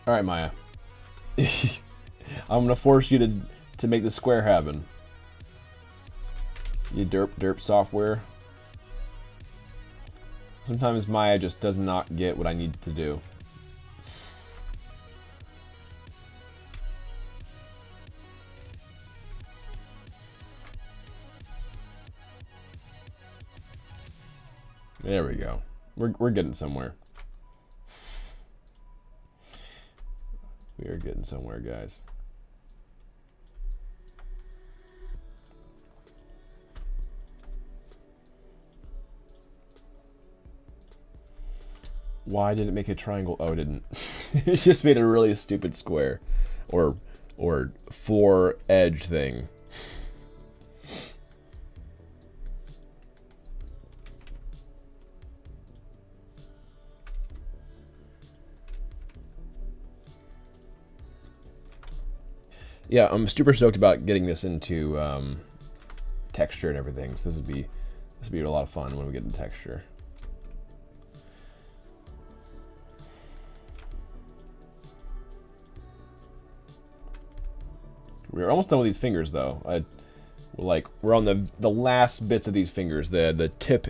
[SPEAKER 1] All right, Maya. I'm gonna force you to make the square happen. You derp software. Sometimes Maya just does not get what I need to do. There we go. We're getting somewhere. We are getting somewhere, guys. Why did it make a triangle? Oh, it didn't. It just made a really stupid square, or four edge thing. Yeah, I'm super stoked about getting this into texture and everything. So this would be a lot of fun when we get into texture. We're almost done with these fingers, though. We're on the last bits of these fingers. The tip